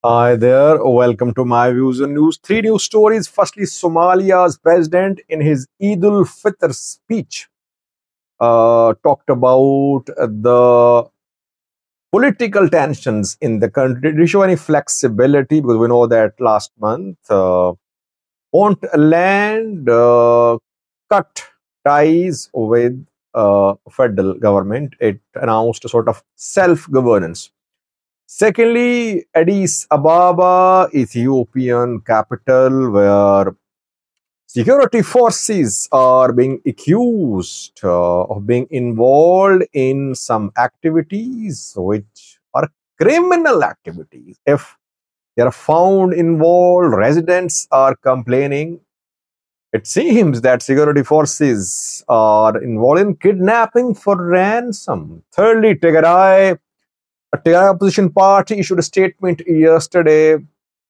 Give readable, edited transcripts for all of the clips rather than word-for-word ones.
Hi there, welcome to my views on news. Three news stories. Firstly, Somalia's president in his Eid ul Fitr speech talked about the political tensions in the country. Did he show any flexibility? Because we know that last month, Puntland cut ties with federal government. It announced a sort of self-governance. Secondly, Addis Ababa, Ethiopian capital, where security forces are being accused of being involved in some activities which are criminal activities. If they are found involved, residents are complaining. It seems that security forces are involved in kidnapping for ransom. Thirdly, Tigray, a Tigray opposition party issued a statement yesterday.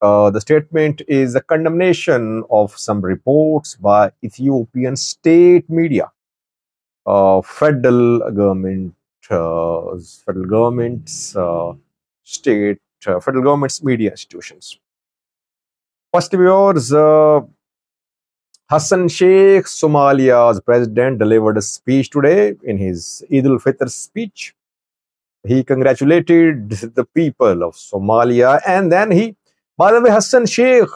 The statement is a condemnation of some reports by Ethiopian state media, federal government's federal government's media institutions. First, viewers, Hassan Sheikh, Somalia's president, delivered a speech today. In his Eid al Fitr speech, he congratulated the people of Somalia, and then by the way, Hassan Sheikh,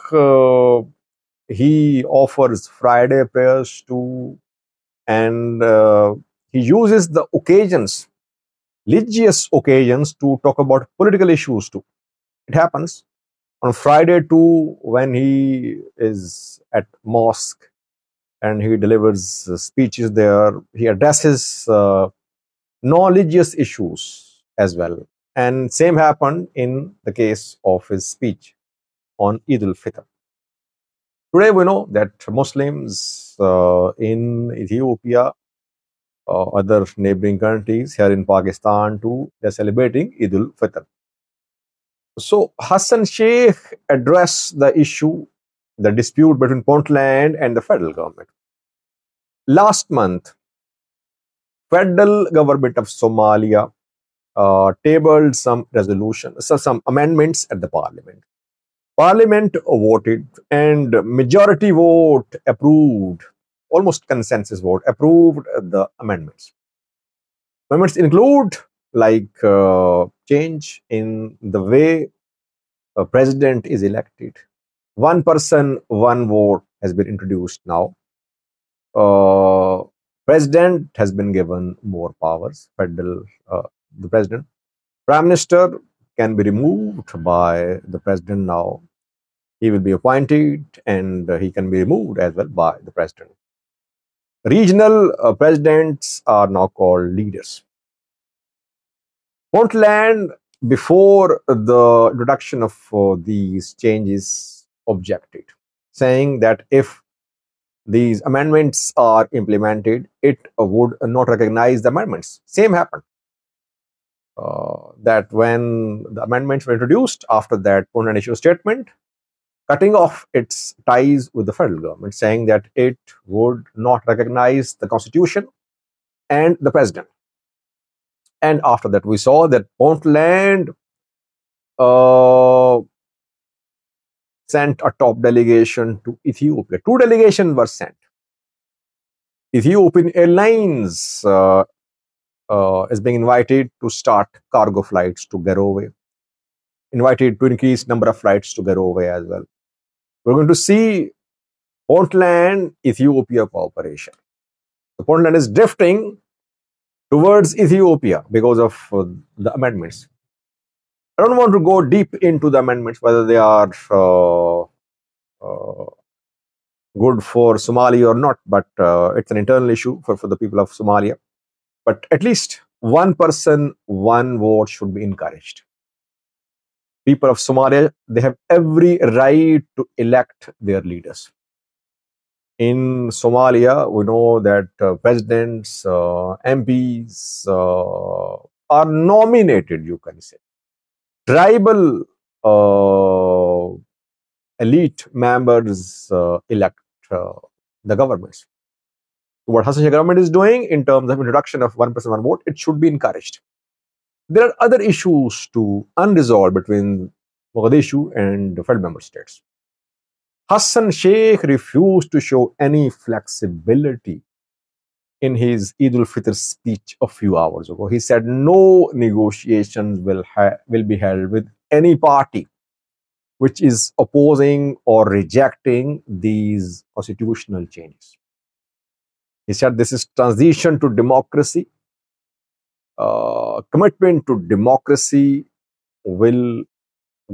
he offers Friday prayers too, and he uses the occasions, religious occasions, to talk about political issues too. It happens on Friday too when he is at mosque and he delivers speeches there. He addresses non-religious issues as well. And same happened in the case of his speech on Eid al-Fitr. Today we know that Muslims in Ethiopia, other neighboring countries, here in Pakistan too, they're celebrating Eid al-Fitr. So Hassan Sheikh addressed the issue, the dispute between Puntland and the federal government. Last month, federal government of Somalia tabled some resolutions, some amendments at the parliament. Parliament voted and majority vote approved, almost consensus vote, approved the amendments. Amendments include like change in the way a president is elected. One person, one vote has been introduced now. President has been given more powers. The president, prime minister can be removed by the president now. He will be appointed and he can be removed as well by the president. Regional presidents are now called leaders. Puntland, before the introduction of these changes, objected, saying that if these amendments are implemented, it would not recognize the amendments. Same happened. That when the amendments were introduced, after that, Puntland issued a statement cutting off its ties with the federal government, saying that it would not recognize the constitution and the president. And after that, we saw that Puntland sent a top delegation to Ethiopia. Two delegations were sent. Ethiopian Airlines is being invited to start cargo flights to Garowe, invited to increase number of flights to Garowe as well. We're going to see Puntland-Ethiopia cooperation. The Puntland is drifting towards Ethiopia because of the amendments. I don't want to go deep into the amendments, whether they are good for Somalia or not, but it's an internal issue for the people of Somalia. But at least one person, one vote should be encouraged. People of Somalia, they have every right to elect their leaders. In Somalia, we know that presidents, MPs are nominated, you can say. Tribal elite members elect the governments. What Hassan Sheikh government is doing in terms of introduction of one person, one vote, it should be encouraged. There are other issues too unresolved between Mogadishu, and the Fed member states. Hassan Sheikh refused to show any flexibility in his Eid al-Fitr speech a few hours ago. He said no negotiations will be held with any party which is opposing or rejecting these constitutional changes. He said this is transition to democracy. Commitment to democracy will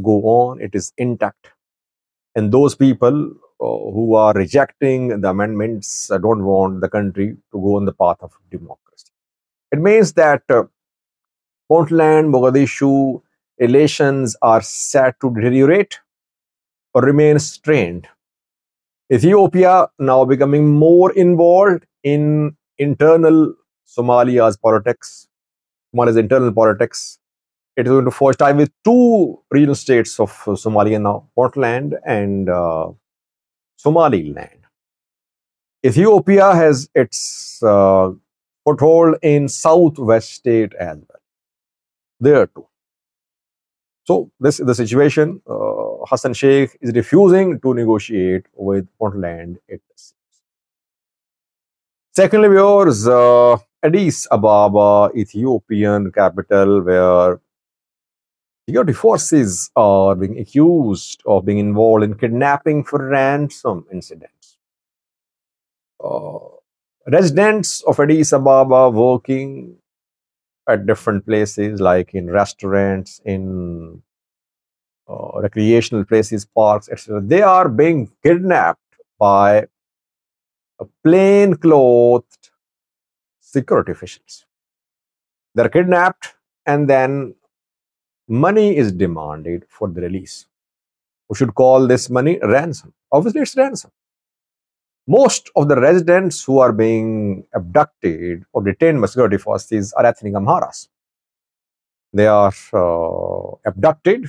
go on. It is intact. And those people who are rejecting the amendments don't want the country to go on the path of democracy. It means that Puntland, Mogadishu relations are set to deteriorate or remain strained. Ethiopia now becoming more involved in internal Somalia's politics, Somalia's internal politics. It is going to forge tie with two regional states of Somalia now, Puntland and Somaliland. Ethiopia has its foothold in southwest state as well. There too. So this is the situation. Hassan Sheikh is refusing to negotiate with Puntland. Secondly, viewers, Addis Ababa, Ethiopian capital, where security forces are being accused of being involved in kidnapping for ransom incidents. Residents of Addis Ababa working at different places, like in restaurants, in recreational places, parks, etc. They are being kidnapped by plain-clothed security officials. They're kidnapped and then money is demanded for the release. We should call this money ransom. Obviously, it's ransom. Most of the residents who are being abducted or detained by security forces are ethnic Amharas. They are abducted.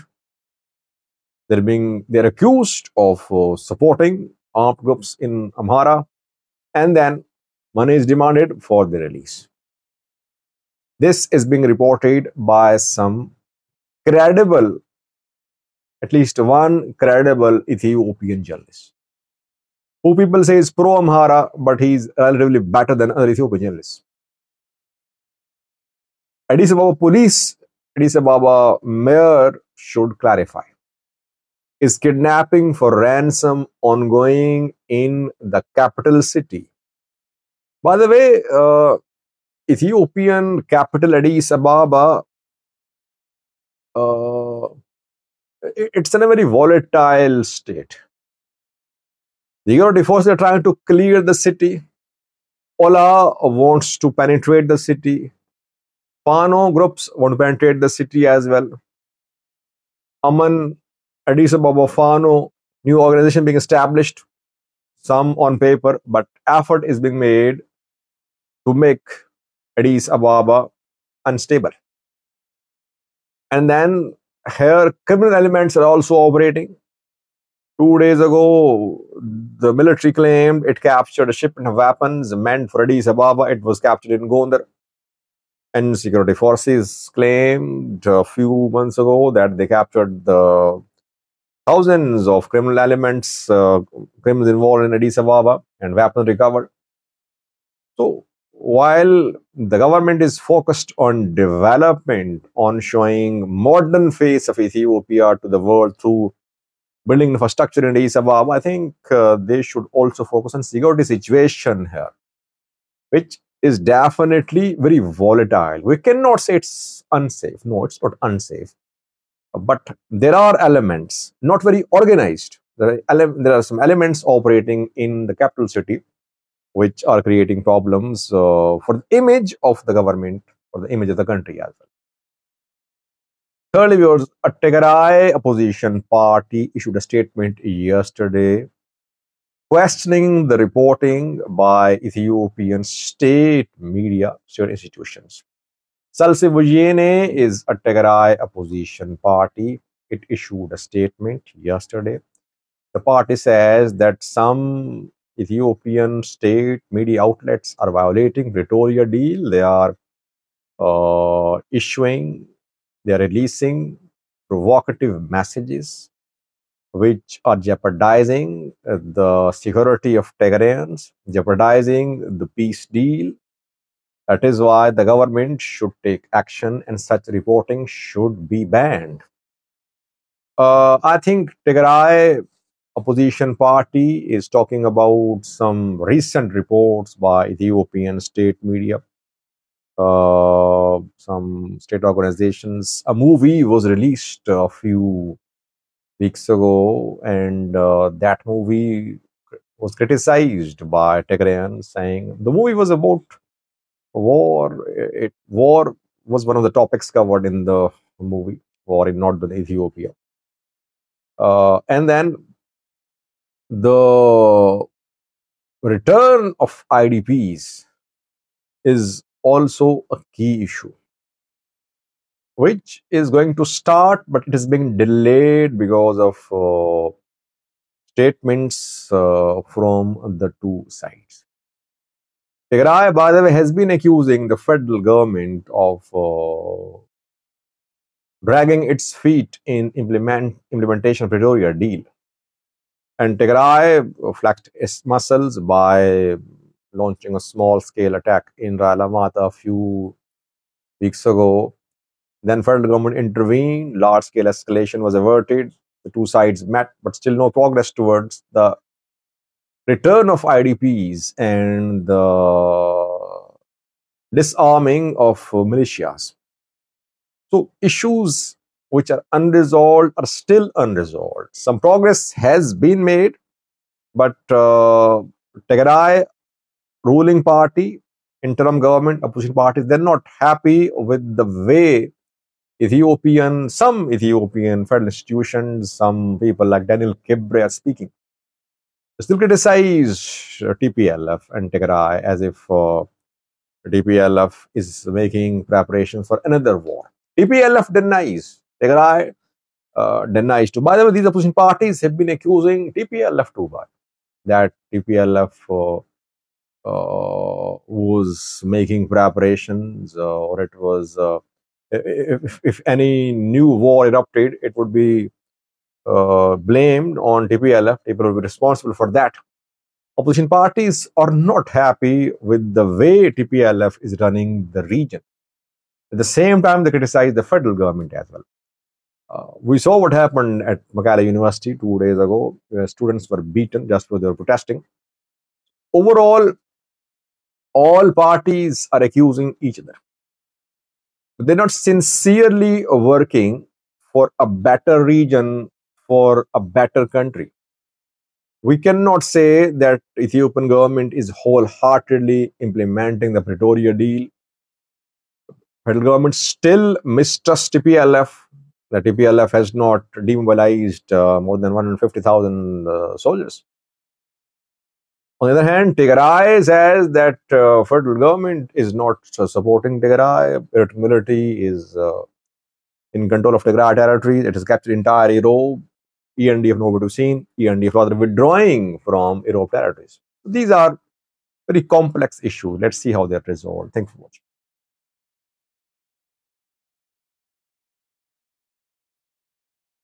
They're accused of supporting armed groups in Amhara, and then money is demanded for the release. This is being reported by some credible, at least one credible Ethiopian journalist, who people say is pro-Amhara, but he's relatively better than other Ethiopian journalists. Addis Ababa police, Addis Ababa mayor should clarify. Is kidnapping for ransom ongoing in the capital city? By the way, Ethiopian capital Addis Ababa, it's in a very volatile state. The security forces are trying to clear the city. Ola wants to penetrate the city. Fano groups want to penetrate the city as well. Aman, Addis Ababa Fano, new organization being established, some on paper, but effort is being made to make Addis Ababa unstable. And then here, criminal elements are also operating. 2 days ago, the military claimed it captured a shipment of weapons meant for Addis Ababa. It was captured in Gondar. And security forces claimed a few months ago that they captured the thousands of criminal elements, criminals involved in Addis Ababa, and weapons recovered. So while the government is focused on development, on showing modern face of Ethiopia to the world through building infrastructure in Addis Ababa, I think they should also focus on security situation here, which is definitely very volatile. We cannot say it's unsafe. No, it's not unsafe. But there are elements, not very organized. There are some elements operating in the capital city which are creating problems for the image of the government or the image of the country as well. Thirdly, viewers, a Tigray opposition party issued a statement yesterday questioning the reporting by Ethiopian state media, state institutions. Salsi Vujene is a Tigray opposition party. It issued a statement yesterday. The party says that some Ethiopian state media outlets are violating Pretoria deal. They are releasing provocative messages which are jeopardizing the security of Tigrayans, jeopardizing the peace deal. That is why the government should take action and such reporting should be banned. I think Tigray opposition party is talking about some recent reports by Ethiopian state media, some state organizations. A movie was released a few weeks ago, and that movie was criticized by Tigrayans, saying the movie was about war. War was one of the topics covered in the movie, war in northern Ethiopia. And then the return of IDPs is also a key issue, which is going to start, but it is being delayed because of statements from the two sides. Tigray, by the way, has been accusing the federal government of dragging its feet in implementation of Pretoria deal. And Tigray flexed its muscles by launching a small-scale attack in Ralamata a few weeks ago. Then federal government intervened, large-scale escalation was averted, the two sides met, but still no progress towards the return of IDPs and the disarming of militias. So issues which are unresolved are still unresolved. Some progress has been made, but Tigray ruling party, interim government, opposition parties, they're not happy with the way some Ethiopian federal institutions, some people like Daniel Kibre are speaking. They still criticize TPLF and Tigray as if TPLF is making preparations for another war. TPLF denies. Tigray denies too. By the way, these opposition parties have been accusing TPLF too, that TPLF was making preparations, or it was, if any new war erupted, it would be blamed on TPLF. People will be responsible for that. Opposition parties are not happy with the way TPLF is running the region. At the same time, they criticize the federal government as well. We saw what happened at Makerere University 2 days ago, where students were beaten just because they were protesting. Overall, all parties are accusing each other. They're not sincerely working for a better region, for a better country. We cannot say that Ethiopian government is wholeheartedly implementing the Pretoria deal. Federal government still mistrusts TPLF. The TPLF has not demobilized more than 150,000 soldiers. On the other hand, Tigray says that federal government is not supporting Tigray. Military is in control of Tigray territory. It has captured entire Europe. END of nowhere to seen. END of rather withdrawing from Europe territories. These are very complex issues. Let's see how they're resolved. Thanks for watching.